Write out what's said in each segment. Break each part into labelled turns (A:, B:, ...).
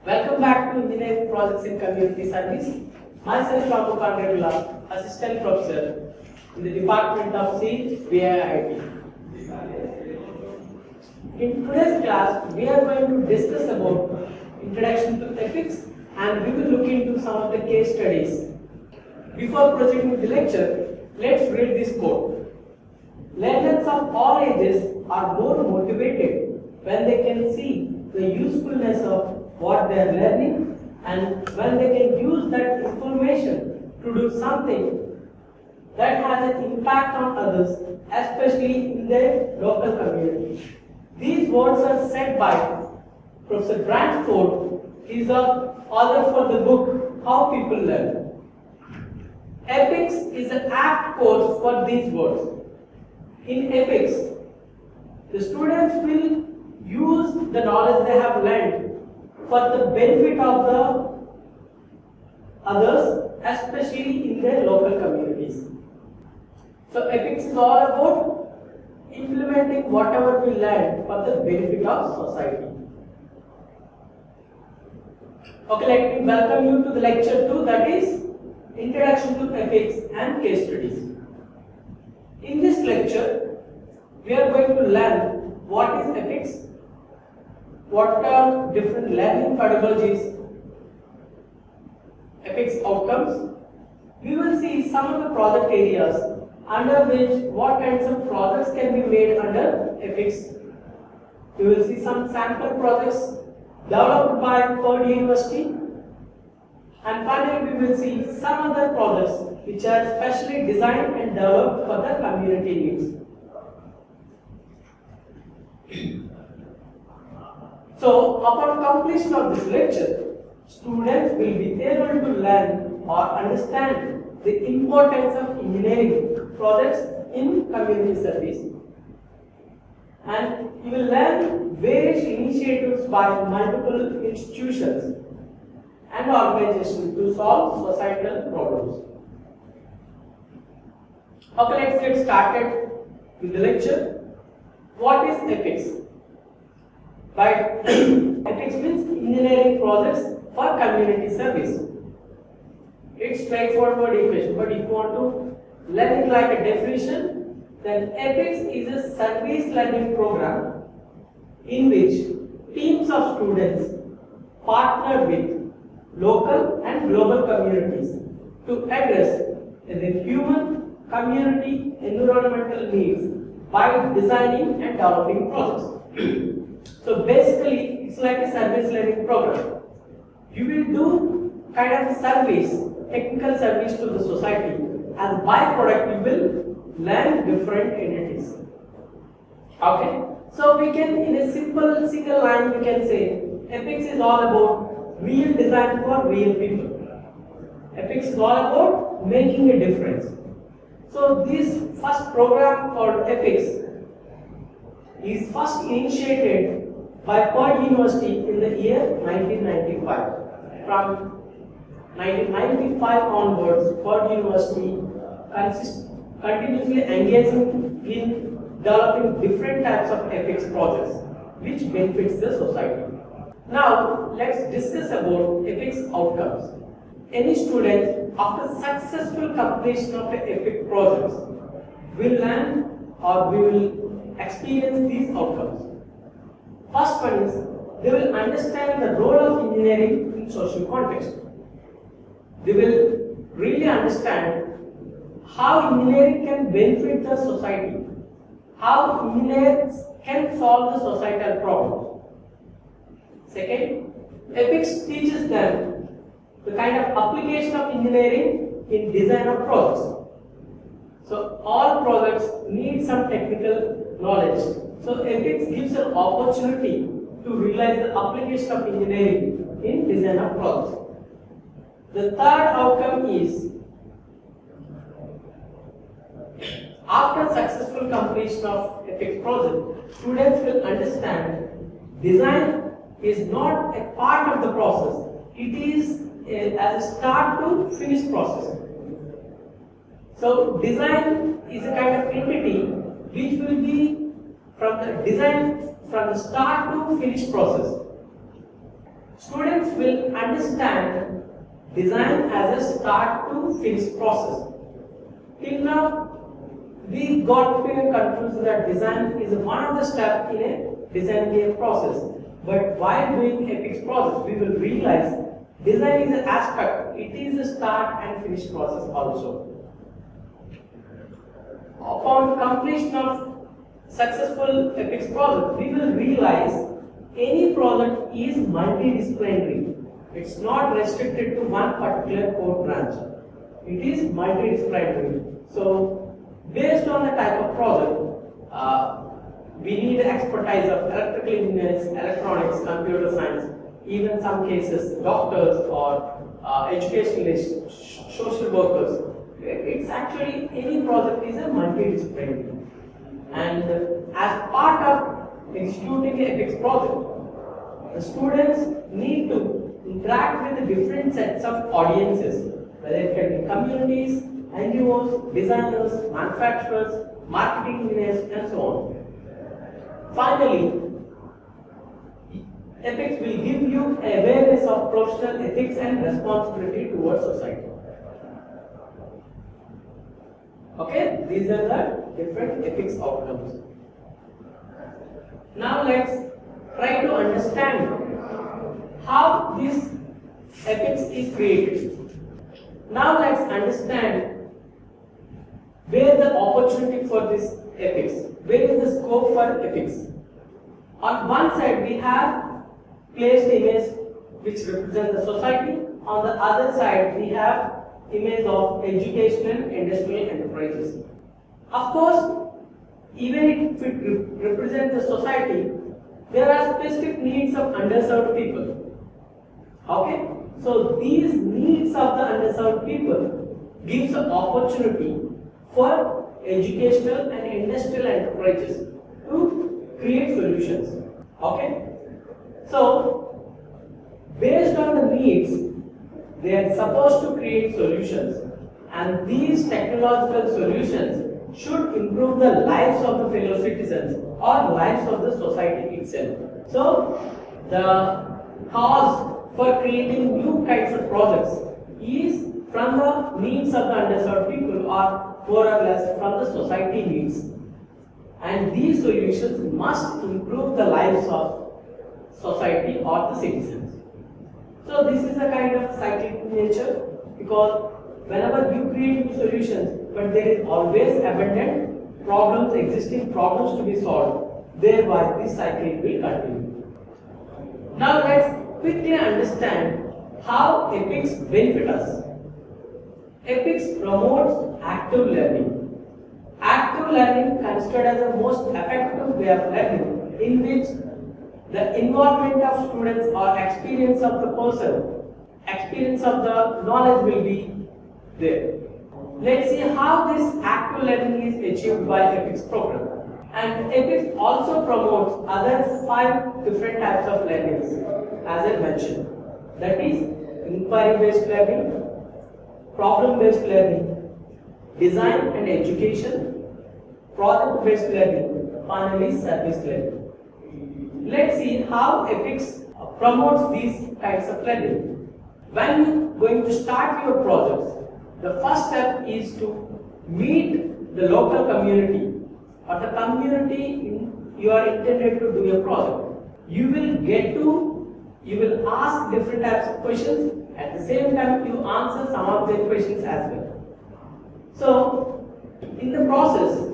A: Welcome back to Engineering Projects in Community Service. Myself, Ramu Kandregula, Assistant Professor in the Department of CVIIT. In today's class, we are going to discuss about Introduction to Ethics and we will look into some of the case studies. Before proceeding with the lecture, let's read this quote. Learners of all ages are more motivated when they can see the usefulness of what they are learning and when they can use that information to do something that has an impact on others, especially in their local community. These words are said by Professor Bransford. He is the author for the book How People Learn. Ethics is an apt course for these words. In ethics, the students will use the knowledge they have learned for the benefit of the others, especially in their local communities. So ethics is all about implementing whatever we learn for the benefit of society. Okay, let me welcome you to the lecture 2, that is Introduction to Ethics and Case Studies. In this lecture, we are going to learn what is ethics, what are different learning pedagogies, ethics outcomes. We will see some of the project areas under which what kinds of projects can be made under ethics. We will see some sample projects developed by Purdue University, and finally we will see some other projects which are specially designed and developed for the community needs. So, upon completion of this lecture, students will be able to learn or understand the importance of engineering projects in community service. And you will learn various initiatives by multiple institutions and organizations to solve societal problems. Okay, let's get started with the lecture. What is ethics? Right? Ethics means engineering projects for community service. It's straightforward equation, but if you want to learn it like a definition, then ethics is a service learning program in which teams of students partner with local and global communities to address the human, community, environmental needs by designing and developing projects. So basically, it's like a service learning program. You will do kind of service, technical service to the society. As byproduct, you will learn different entities. Okay. So we can, in a simple single line, we can say ethics is all about real design for real people. Ethics is all about making a difference. So this first program called ethics is first initiated by Purdue University in the year 1995. From 1995 onwards, Purdue University continuously engaging in developing different types of ethics projects which benefits the society. Now, let's discuss about ethics outcomes. Any student, after successful completion of an ethics project, will learn or we will experience these outcomes. First one is, they will understand the role of engineering in social context. They will really understand how engineering can benefit the society, how engineers can solve the societal problems. Second, ethics teaches them the kind of application of engineering in design of projects. So all projects need some technical knowledge. So ethics gives an opportunity to realize the application of engineering in design of projects. The third outcome is, after successful completion of ethics project, students will understand design is not a part of the process. It is as a start to finish process. So design is a kind of entity which will be from the design from the start to finish process. students will understand design as a start to finish process. Till now, we got to a conclusion that design is one of the steps in a design game process. But while doing EPICS process, we will realize design is an aspect. It is a start and finish process also. Upon completion of successful EPICS project, we will realize any project is multidisciplinary. It's not restricted to one particular core branch. It is multidisciplinary. So, based on the type of project, we need expertise of electrical engineers, electronics, computer science, even some cases doctors or educationalists, social workers. It's actually any project is a multidisciplinary. And as part of executing a EPICS project, the students need to interact with the different sets of audiences, whether it can be communities, NGOs, designers, manufacturers, marketing engineers, and so on. Finally, EPICS will give you awareness of professional ethics and responsibility towards society. Okay, these are the different EPICS outcomes. Now let's try to understand how this EPICS is created. Now let's understand where the opportunity for this EPICS. Where is the scope for EPICS? On one side we have placed image which represents the society. On the other side we have image of educational industrial enterprises. Of course, even if it represents the society, there are specific needs of underserved people. Okay? So these needs of the underserved people gives an opportunity for educational and industrial enterprises to create solutions. Okay? So, based on the needs, they are supposed to create solutions, and these technological solutions should improve the lives of the fellow citizens or lives of the society itself. So, the cause for creating new kinds of projects is from the needs of the underserved people, or more or less from the society needs. And these solutions must improve the lives of society or the citizens. So this is a kind of cyclic nature, because whenever you create new solutions, but there is always abundant problems, existing problems to be solved, thereby this cycle will continue. Now let's quickly understand how EPICS benefit us. EPICS promotes active learning. Active learning considered as the most effective way of learning, in which the involvement of students or experience of the person, experience of the knowledge will be there. Let's see how this active learning is achieved by EPICS program. And EPICS also promotes other 5 different types of learnings, as I mentioned. That is inquiry-based learning, problem-based learning, design and education, project-based learning, finally service learning. Let's see how EPICS promotes these kinds of learning. When you are going to start your projects, the first step is to meet the local community or the community you are intended to do your project. You will ask different types of questions. At the same time, you answer some of their questions as well. So, in the process,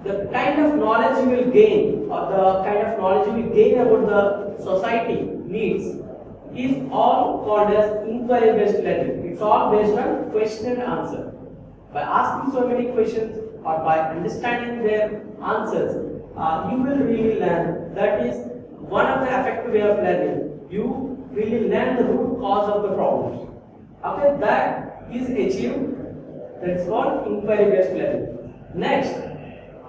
A: the kind of knowledge you will gain, or the kind of knowledge you will gain about the society needs, is all called as inquiry-based learning. It's all based on question and answer. By asking so many questions or by understanding their answers, you will really learn. That is one of the effective way of learning. You really learn the root cause of the problems. Okay, that is achieved. That's called inquiry-based learning. Next,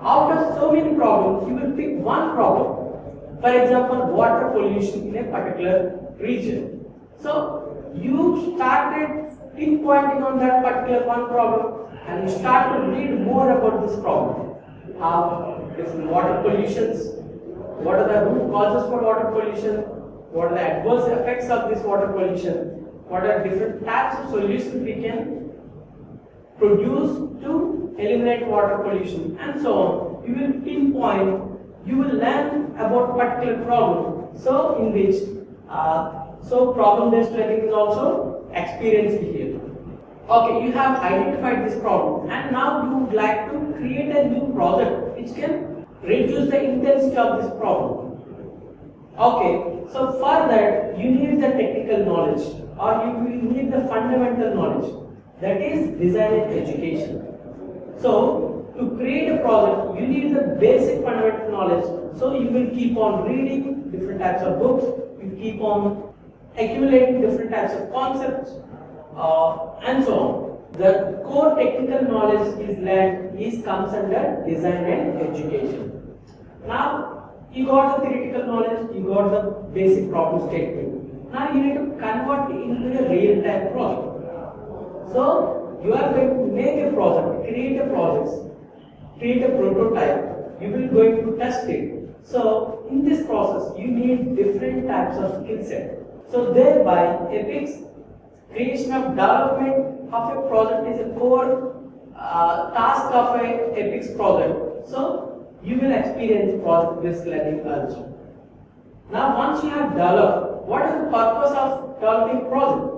A: out of so many problems, you will pick one problem. For example, water pollution in a particular region. So you started pinpointing on that particular one problem, and you start to read more about this problem. How different water pollutions, what are the root causes for water pollution, what are the adverse effects of this water pollution, what are different types of solutions we can produce to eliminate water pollution, and so on. You will pinpoint, you will learn about particular problem. So in which, problem-based learning is also experienced here. Okay, you have identified this problem, and now you would like to create a new project which can reduce the intensity of this problem. Okay, so for that you need the technical knowledge, or you will need the fundamental knowledge, that is design and education. So to create a project you need the basic fundamental knowledge, so you will keep on reading different types of books, you keep on accumulating different types of concepts, and so on. The core technical knowledge is learned, comes under design and education. Now you got the theoretical knowledge, you got the basic problem statement. Now you need to convert it into a real-time project. So you are going to make a project, create a project, create a prototype. You will going to test it. So in this process, you need different types of skill set. So thereby, EPICS creation of development of a project is a core task of a EPICS project. So you will experience project-based learning also. Now once you have developed, what is the purpose of developing project?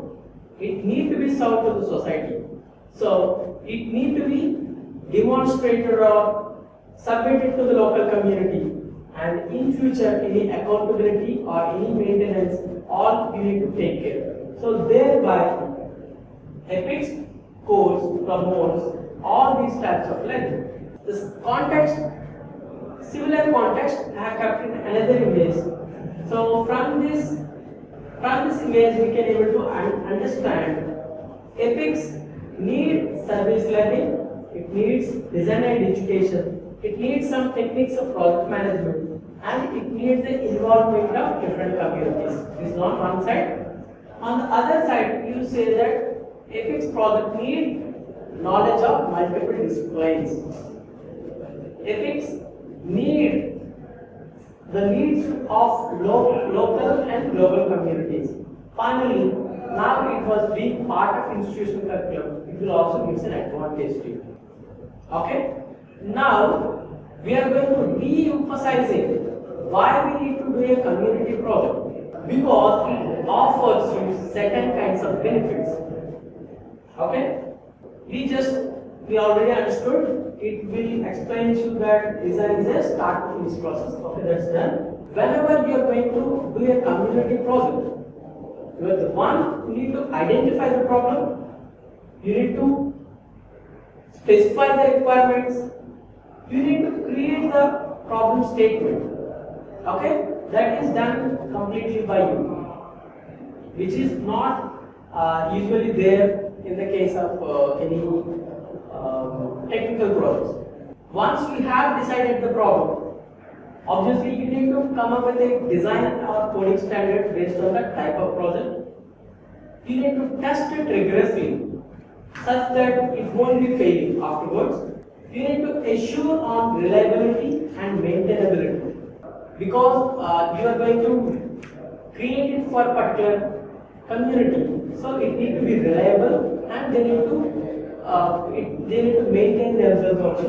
A: It need to be served to the society. So it need to be demonstrated or submitted to the local community, and in future any accountability or any maintenance, all you need to take care. So thereby EPICS course promotes all these types of learning. This context, similar context I have kept in another image. So from this image we can able to understand EPICS needs service learning, it needs design and education, it needs some techniques of project management, and it needs the involvement of different communities. This is on one side. On the other side, you say that EPICS project needs knowledge of multiple disciplines. EPICS need the needs of local and global communities. Finally, now it was being part of institutional curriculum, it will also give an advantage to you. Okay? Now, we are going to re-emphasizing why we need to do a community project, because it offers you certain kinds of benefits. Okay? We already understood, it will explain to you that design is a start to this process. Okay, that's done. Whenever you are going to do a community project, you are the one who need to identify the problem, you need to specify the requirements, you need to create the problem statement. Okay, that is done completely by you, which is not usually there in the case of any technical projects. Once you have decided the problem, obviously you need to come up with a design or coding standard based on the type of project. You need to test it rigorously such that it won't be failing afterwards. You need to assure on reliability and maintainability, because you are going to create it for a particular community. So it needs to be reliable, and they need to maintain themselves also.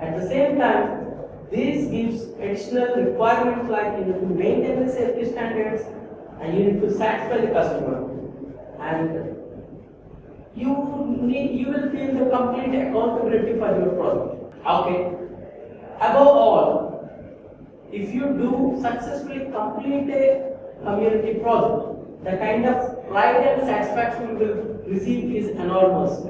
A: At the same time, this gives additional requirements like you need to maintain the safety standards, and you need to satisfy the customer, and you will feel the complete accountability for your project. Okay. Above all, if you do successfully complete a community project, the kind of pride and satisfaction you will receive is enormous.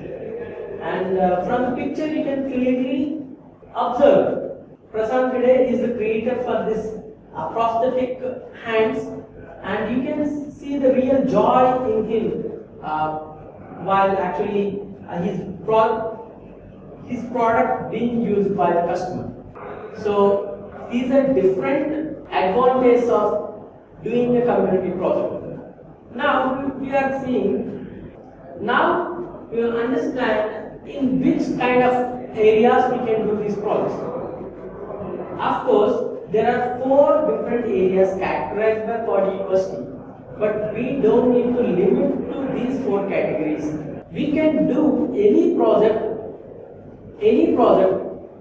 A: And from the picture you can clearly observe, Prasad Gide is the creator for this prosthetic hands, and you can see the real joy in him while actually his product being used by the customer. So these are different advantages of doing a community project. Now we are seeing, now we will understand in which kind of areas we can do these projects. Of course, there are 4 different areas categorized by Purdue University, but we don't need to limit to these 4 categories. We can do any project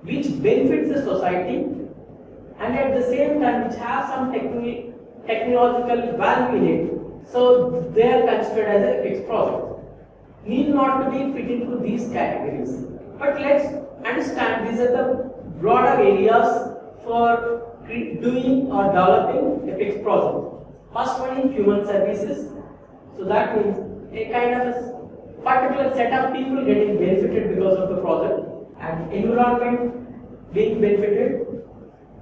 A: which benefits the society and at the same time which have some technological value in it. So they are considered as a fixed project. Need not to be fit into these categories. But let's understand these are the broader areas for doing or developing a fixed project. First one is human services. So that means a kind of a particular set of people getting benefited because of the project and environment being benefited.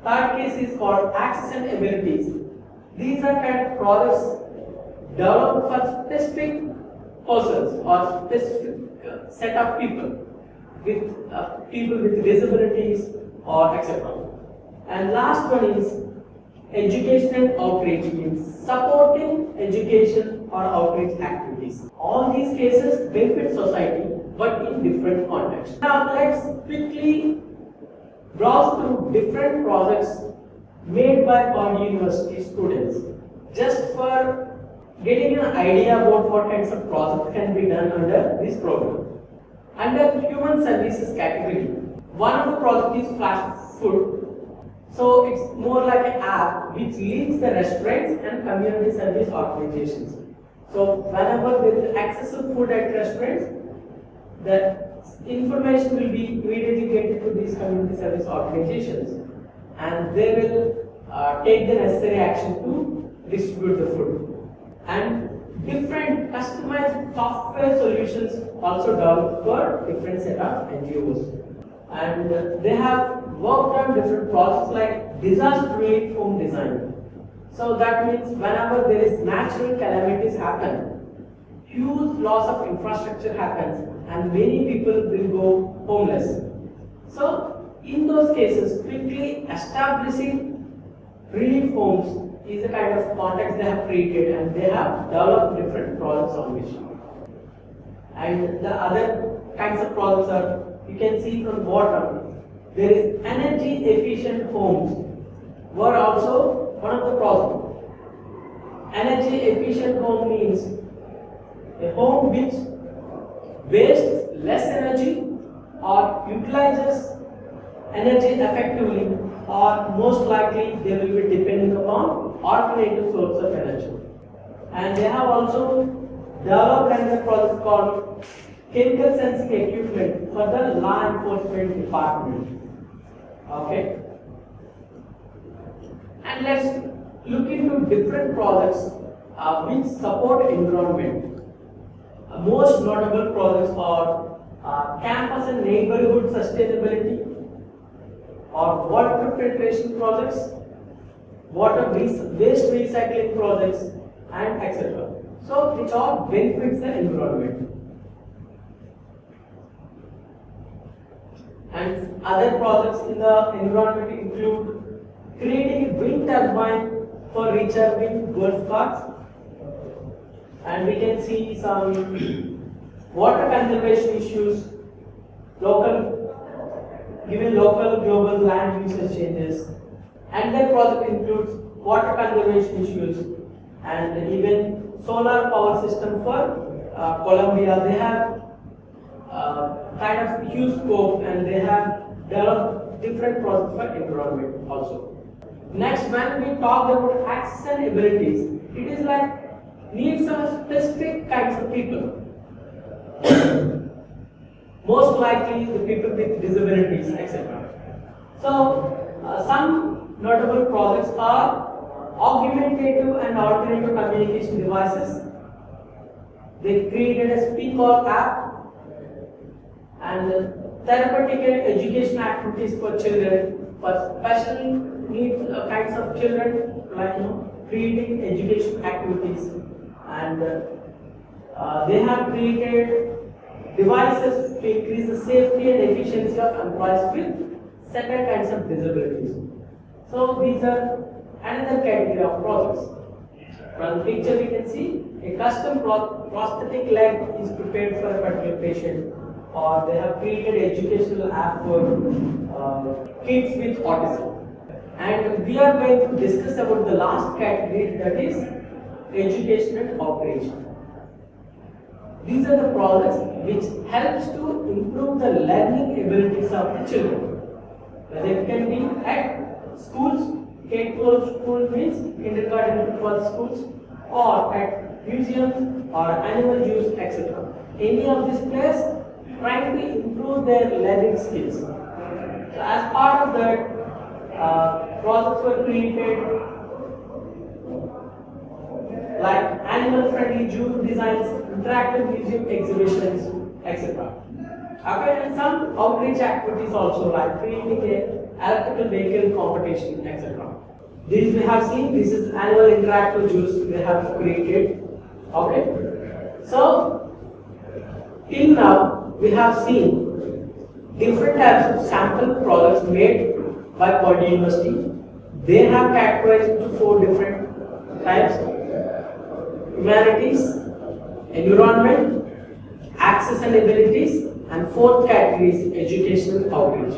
A: Third case is called access and abilities. These are kind of projects developed for specific persons or specific set of people with disabilities or etc. And last one is education and outreach, means supporting education or outreach activities. All these cases benefit society but in different contexts. Now let's quickly browse through different projects made by Purdue University students just for getting an idea about what kinds of projects can be done under this program. Under human services category, one of the projects is Flash Food. So it's more like an app which links the restaurants and community service organizations. So whenever there is access to food at restaurants, the information will be immediately getting to these community service organizations and they will take the necessary action to distribute the food. And different customized software solutions also developed for different set of NGOs. And they have worked on different projects like disaster relief home design. So that means whenever there is natural calamities happen, huge loss of infrastructure happens and many people will go homeless. So in those cases, quickly establishing relief homes is a kind of context they have created and they have developed different projects on which. And the other kinds of projects are, you can see from bottom, there is energy efficient homes were also one of the projects. Energy efficient home means a home which wastes less energy or utilizes energy effectively, or most likely they will be depending upon alternative source of energy. And they have also developed another project called chemical sensing equipment for the law enforcement department. Okay. And let's look into different projects which support environment. Most notable projects are campus and neighborhood sustainability, or water filtration projects, waste recycling projects, and etc. So which all benefits the environment. And other projects in the environment include creating a wind turbine for recharging golf carts, and we can see some water conservation issues, given local global land usage changes, and their project includes water conservation issues and even solar power system for Colombia. They have kind of huge scope and they have developed different projects for environment also. Next, when we talk about access and abilities, it is like needs some specific kinds of people. Most likely the people with disabilities, etc. So some notable projects are augmentative and alternative communication devices. They created a Speak-All app and therapeutic and education activities for children, for special needs kinds of children, like creating education activities, and they have created devices to increase the safety and efficiency of employees with certain kinds of disabilities. So these are another category of projects. From the picture we can see a custom prosthetic leg is prepared for a particular patient, or they have created an educational app for kids with autism. And we are going to discuss about the last category, that is education and outreach. These are the projects which helps to improve the learning abilities of the children. Whether it can be at schools, K-12 school means kindergarten to 12 schools, or at museums or animal zoos, etc. Any of these places trying to improve their learning skills. So as part of that, projects were created like animal-friendly zoo designs, interactive museum exhibitions, etc. Okay, and some outreach activities also, like creating a electrical vehicle competition, etc. These we have seen. This is annual interactive zoos we have created. Okay, so till now we have seen different types of sample products made by Purdue University. They have categorized into 4 different types: humanities, environment, access and abilities, and 4th category is educational outreach.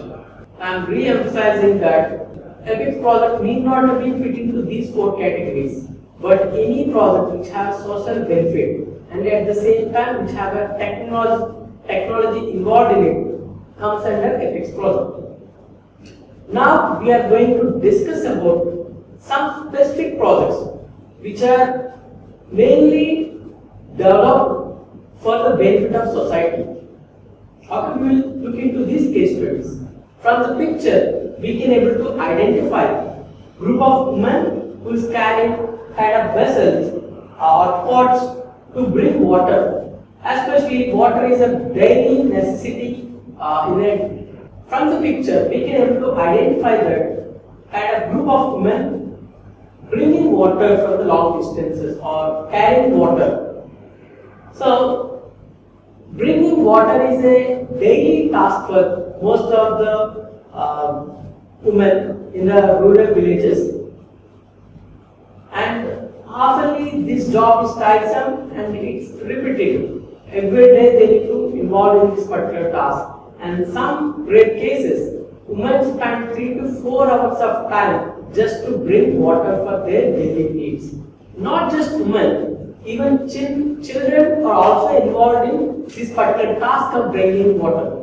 A: I am re-emphasizing that EPICS project need not be fit into these 4 categories, but any project which has social benefit and at the same time which have a technology involved in it comes under EPICS project. Now we are going to discuss about some specific projects which are mainly developed for the benefit of society. Okay, we will look into these case studies. From the picture, we can able to identify group of women who is carrying kind of vessels or pots to bring water. Especially water is a daily necessity in a. From the picture, we can able to identify that kind of group of women bringing water from the long distances or carrying water. So, bringing water is a daily task for most of the women in the rural villages, and often this job is tiresome and it's repetitive. Every day they need to involve in this particular task, and some rare cases women spend 3 to 4 hours of time just to bring water for their daily needs. Not just women, even children are also involved in this particular task of bringing water.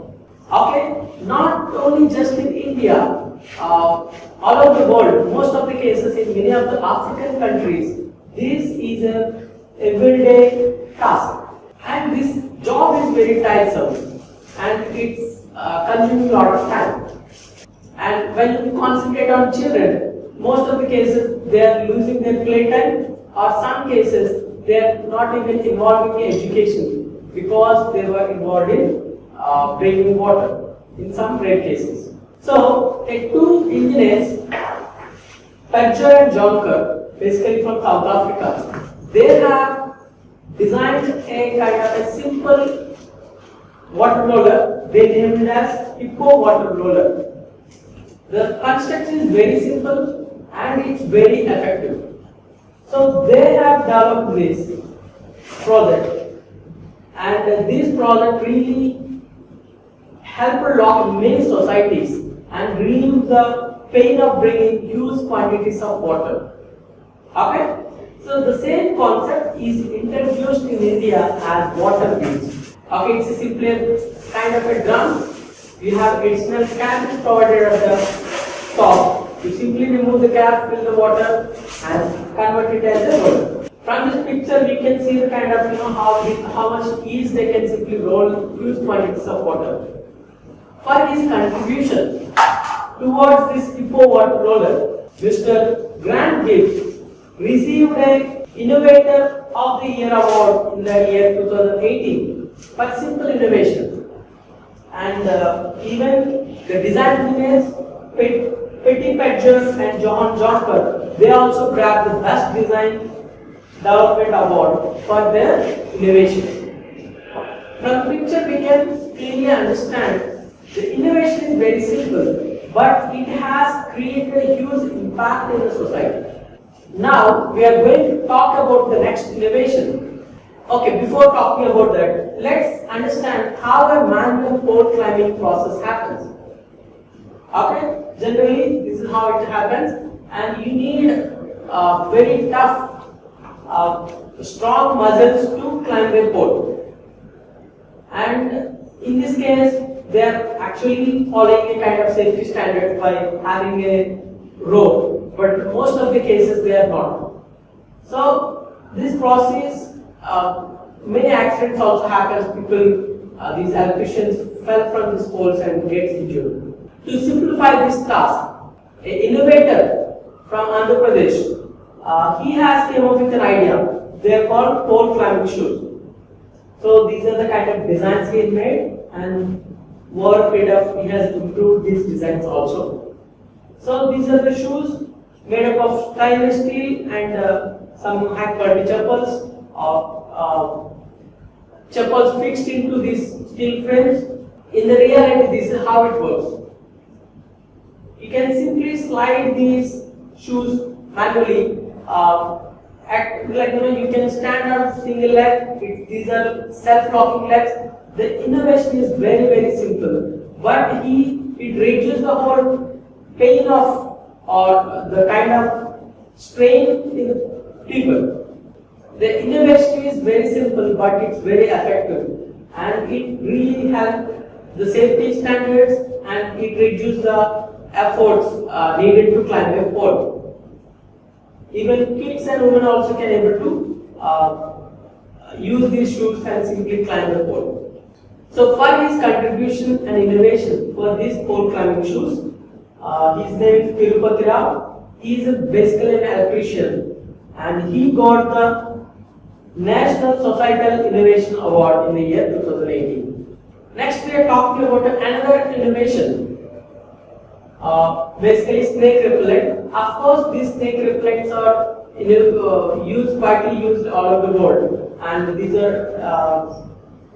A: Okay, not only just in India, all over the world, most of the cases in many of the African countries, this is a everyday task, and this job is very tiresome and it's consuming a lot of time. And when you concentrate on children, most of the cases they are losing their playtime, or some cases they are not even involved in education because they were involved in bringing water in some rare cases. So, 2 engineers, Pedger and Jonker, basically from South Africa, they have designed a kind of a simple water roller. They named it as Hippo water roller. The construction is very simple and it's very effective. So they have developed this project, and this project really helped a lot of many societies and relieve the pain of bringing huge quantities of water. Okay? So the same concept is introduced in India as water wheels. Okay, it's simply a kind of a drum. You have additional cap provided at the top. You simply remove the cap, fill the water, and convert it as a roller. From this picture, we can see the kind of how much ease they can simply roll huge quantities of water. For his contribution towards this Hippo water roller, Mr. Grant Gibbs received an Innovator of the Year award in the year 2018 for simple innovation. And even the design engineers, Petty Pedger and John Jonker, they also grabbed the Best Design Development Award for their innovation. From the picture, we can clearly understand the innovation is very simple, but it has created a huge impact in the society. Now, we are going to talk about the next innovation. Okay, before talking about that, let's understand how a manual pole climbing process happens. Okay, generally this is how it happens, and you need very tough, strong muscles to climb a pole. And in this case, they are actually following a kind of safety standard by having a rope, but most of the cases they are not. So this process, many accidents also happens. People, these electricians fell from these poles and gets injured. To simplify this task, an innovator from Andhra Pradesh, he has came up with an idea. They are called pole climbing shoes. So these are the kind of designs he made, and over a period of he has improved these designs also. So these are the shoes made up of stainless steel and some high quality chappals, chappals fixed into these steel frames. In the reality, this is how it works. You can simply slide these shoes manually. You can stand on single leg. These are self-locking legs. The innovation is very, very simple, but it reduces the whole pain of or the kind of strain in the people. The innovation is very simple, but it's very effective, and it really helps the safety standards, and it reduces the efforts needed to climb a pole. Even kids and women also can able to use these shoes and simply climb the pole. So for his contribution and innovation for these pole climbing shoes, his name is Tirupati Rao. He is basically an electrician, and he got the National Societal Innovation Award in the year 2018. Next we are talking about another innovation. Basically snake repellent. Of course, these snake repellents are widely used all over the world, and these are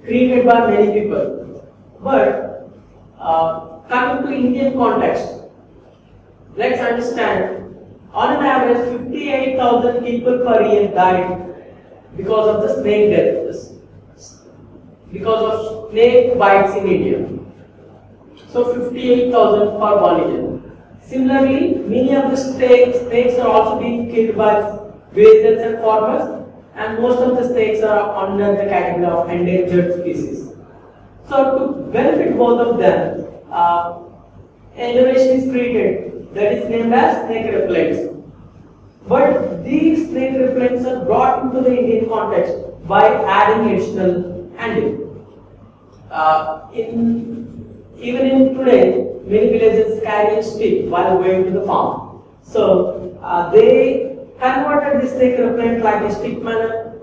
A: created by many people. But coming to Indian context, let's understand, on an average 58,000 people per year died because of the snake deaths, because of snake bites in India. So 58,000 per 1 year. Similarly, many of the snakes are also being killed by villagers and farmers, and most of the snakes are under the category of endangered species. So to benefit both of them, innovation is created that is named as snake repellents. But these snake repellents are brought into the Indian context by adding additional handling. Even in today, many villages carry a stick while going to the farm. So they converted this snake repellent like a stick manner,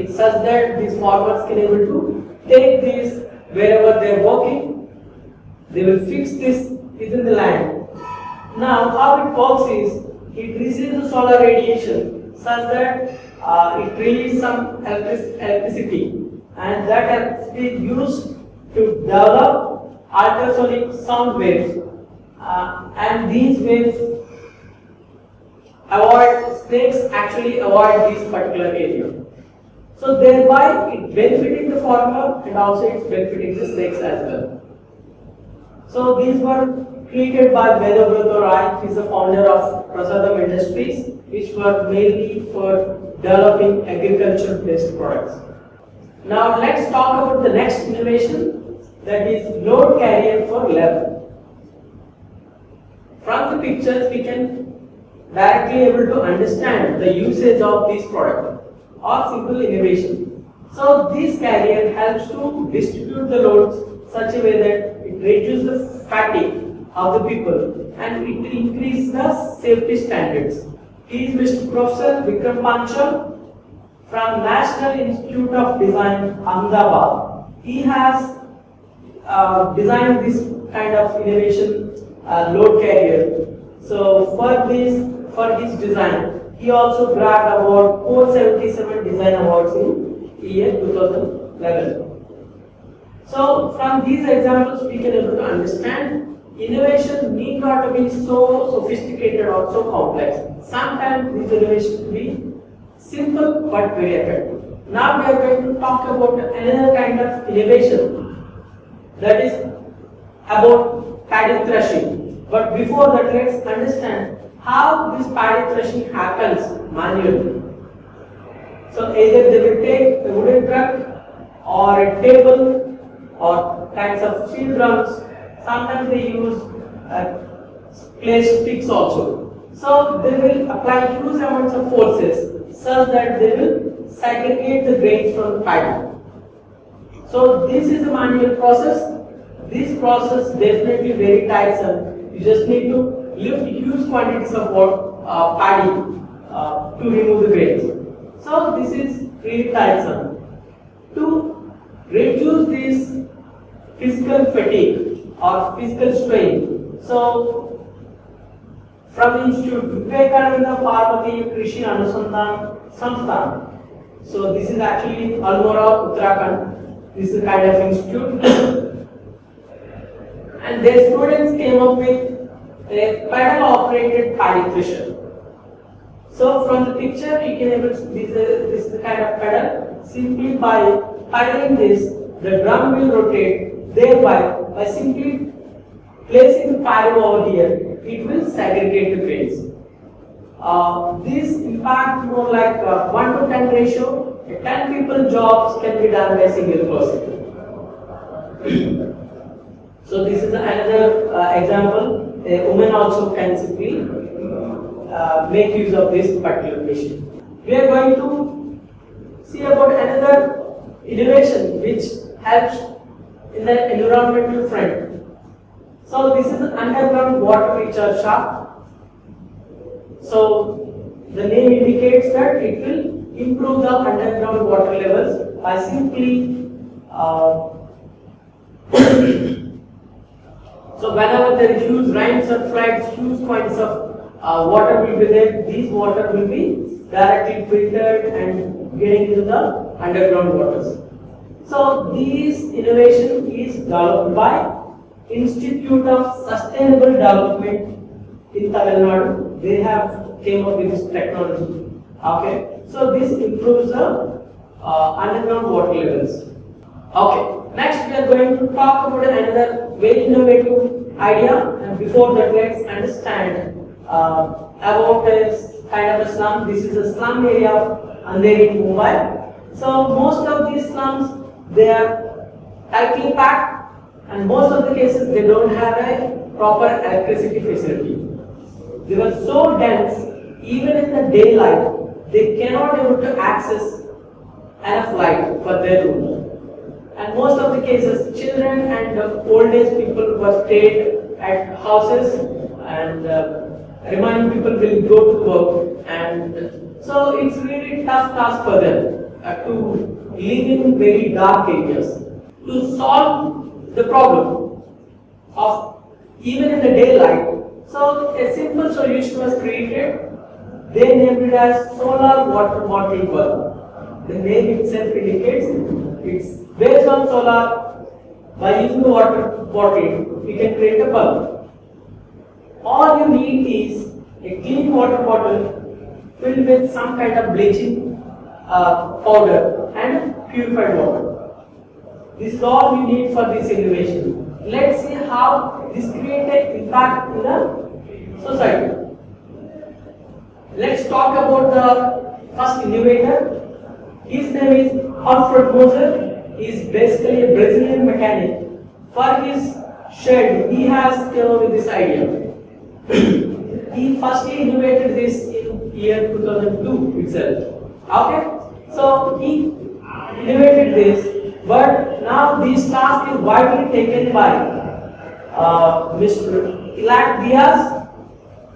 A: such that these farmers can able to take this wherever they are walking. They will fix this within the land. Now how it works is, it receives the solar radiation such that it releases some electricity, and that electricity is used to develop ultrasonic sound waves, and these waves snakes actually avoid this particular area. So thereby it benefiting the farmer, and also it's benefiting the snakes as well. So these were created by Vedabrata Rai. He is the founder of Prasadam Industries, which were mainly for developing agriculture-based products. Now let's talk about the next innovation, that is load carrier for leather. From the pictures we can directly able to understand the usage of this product or simple innovation. So this carrier helps to distribute the loads such a way that it reduces the fatigue of the people, and it increases the safety standards. He is Mr. Professor Vikram Panchal from National Institute of Design, Ahmedabad. He has designed this kind of innovation load carrier. So for his design, he also grabbed about 477 design awards in year 2011. So from these examples we can able to understand innovation need not to be so sophisticated or so complex. Sometimes these innovations will be simple but very effective. Now we are going to talk about another kind of innovation, that is about paddy threshing. But before that, let's understand how this paddy threshing happens manually. So either they will take a wooden truck or a table or kinds of steel drums. Sometimes they use clay sticks also. So they will apply huge amounts of forces such that they will segregate the grains from the paddy. So this is a manual process. This process definitely very tiresome. You just need to lift huge quantities of paddy to remove the grains. So this is really tiresome. To reduce this physical fatigue or physical strain, so from the Institute Vivekananda Parvati Krishi Anusandhan Samsthan. So this is actually in Almora, Uttarakhand. This is a kind of institute. And their students came up with a pedal operated paddy thresher. So from the picture you can able to see this is the kind of pedal. Simply by pedaling this, the drum will rotate. Thereby, by simply placing the paddy over here, it will segregate the grains. This impact more like 1 to 10 ratio. 10 people jobs can be done by a single person. So this is another example. A woman also can simply make use of this particular machine. We are going to see about another innovation which helps in the environmental front. So this is an underground water recharge shaft. So the name indicates that it will improve the underground water levels by simply so whenever there is huge rains or floods, huge quantities of water will be there. These water will be directly filtered and getting into the underground waters. So this innovation is developed by Institute of Sustainable Development in Tamil Nadu. They have came up with this technology. Okay, so this improves the underground water levels. Okay, next we are going to talk about another very innovative idea, and before that let's understand about this kind of a slum. This is a slum area of Andheri, Mumbai. So most of these slums, they are tightly packed, and most of the cases they don't have a proper electricity facility. They were so dense, even in the daylight, they cannot able to access enough light for their rooms. And most of the cases, children and old age people were stayed at houses, and remaining people will go to work, and so it's really tough task for them to live in very dark areas. To solve the problem of even in the daylight, so a simple solution was created. They named it as solar water bottling bulb. The name itself indicates it's based on solar. By using the water bottle, we can create a bulb. All you need is a clean water bottle filled with some kind of bleaching powder and purified water. This is all you need for this innovation. Let's see how this created impact in the society. Let's talk about the first innovator. His name is Alfred Moser. He is basically a Brazilian mechanic. For his shed, he has come up with this idea. He firstly innovated this in year 2002 itself. Okay, so he innovated this, but now this task is widely taken by Mr. Ilat Diaz.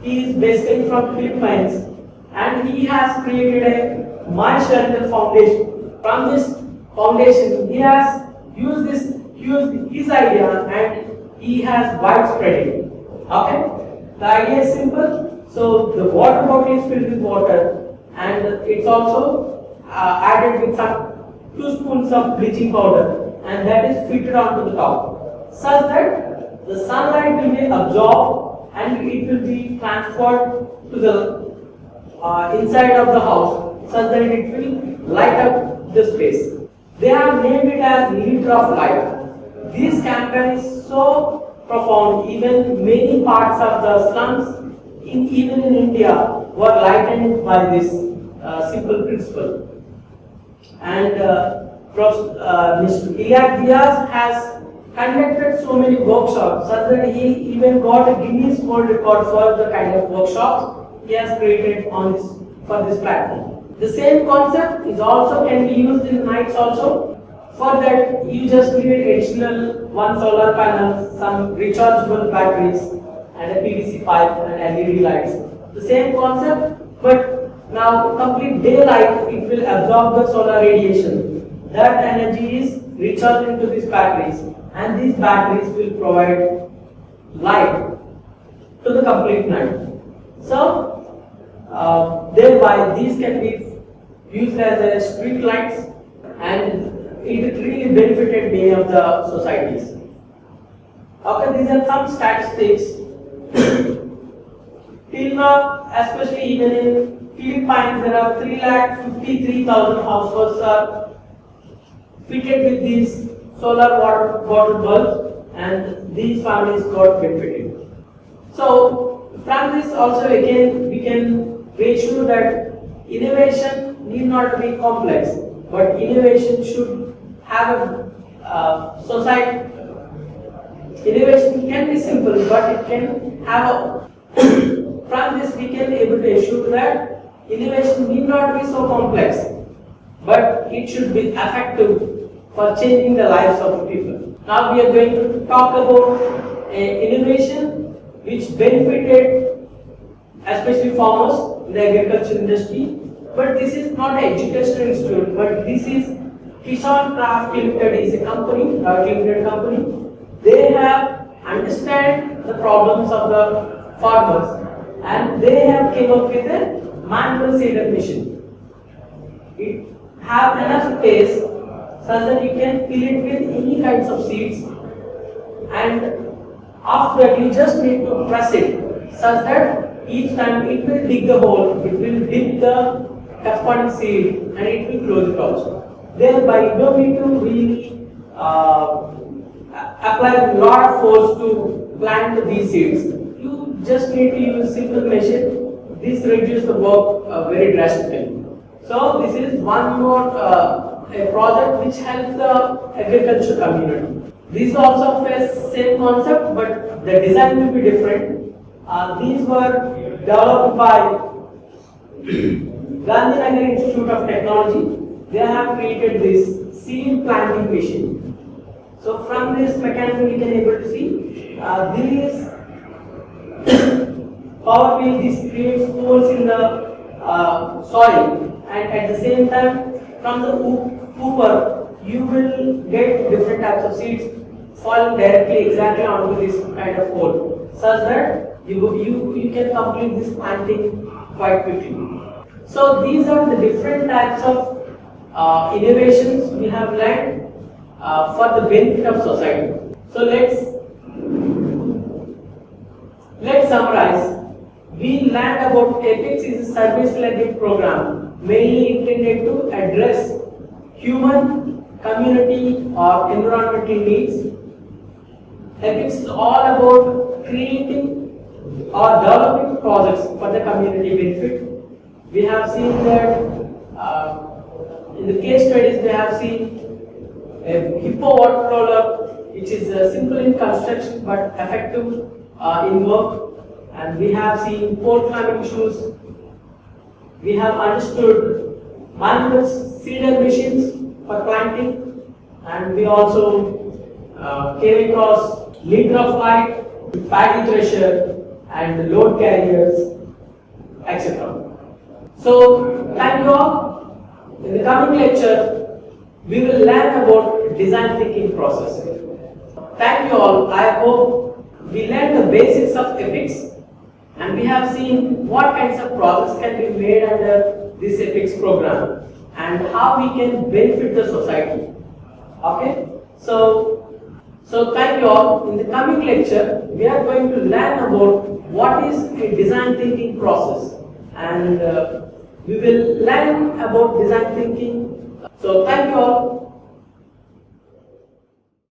A: He is basically from Philippines, and he has created a My Shelter Foundation. From this foundation, he has used his idea, and he has widespread it. Okay. The idea is simple. So the water bottle is filled with water, and it's also added with some 2 spoons of bleaching powder, and that is fitted onto the top, such that the sunlight will be absorbed and it will be transferred to the inside of the house, such that it will light up the space. They have named it as Liter of Light. This campaign is so profound. Even many parts of the slums, even in India, were lightened by this simple principle. And Mr. Iliad Diaz has conducted so many workshops such that he even got a Guinness World Record for the kind of workshops he has created on this for this platform. The same concept is also can be used in nights also. For that, you just need additional one solar panel, some rechargeable batteries, and a PVC pipe and LED lights. The same concept, but now complete daylight, it will absorb the solar radiation. That energy is recharged into these batteries, and these batteries will provide light to the complete night. So, thereby these can be used as a street lights, and it really benefited many of the societies. Okay, these are some statistics. Till now, especially even in Philippines, there are 3,53,000 households are fitted with these solar water bottle bulbs, and these families got benefited. So, from this also again we can make sure that innovation need not be complex, but innovation should have a society. Innovation can be simple, but it can have a from this we can able to ensure that innovation need not be so complex, but it should be effective for changing the lives of the people. Now we are going to talk about innovation which benefited especially farmers in the agriculture industry. But this is not an educational institute, but this is Kisan Craft Limited is a company, limited company. They have understand the problems of the farmers, and they have came up with a manual seeder machine. It have enough space such that you can fill it with any kinds of seeds, and after that you just need to press it such that each time it will dig the hole, it will dip the corresponding seed, and it will close it also. Thereby you don't need to really apply a lot of force to plant these seeds. You just need to use simple machine. This reduces the work very drastically. So this is one more a project which helps the agriculture community. These also face same concept, but the design will be different. These were developed by Gandhinagar Institute of Technology. They have created this seed planting machine. So from this mechanism we can able to see these power wheel, this creates holes in the soil, and at the same time from the hooper you will get different types of seeds falling directly exactly onto this kind of hole, such that you can complete this planting quite quickly. So these are the different types of innovations we have learned for the benefit of society. So let's summarize. We learned about EPICS is a service learning program mainly intended to address human, community or environmental needs. EPICS is all about creating or developing projects for the community benefit. We have seen that in the case studies we have seen a Hippo water roller, which is simple in construction but effective in work, and we have seen pole climbing shoes. We have understood manual seeder machines for planting, and we also came across leader of light, paddy thresher, and load carriers, etc. So thank you all. In the coming lecture, we will learn about design thinking process. Thank you all. I hope we learned the basics of EPICS, and we have seen what kinds of projects can be made under this EPICS program and how we can benefit the society. Okay? So thank you all. In the coming lecture, we are going to learn about what is a design thinking process, and we will learn about design thinking. So thank you all.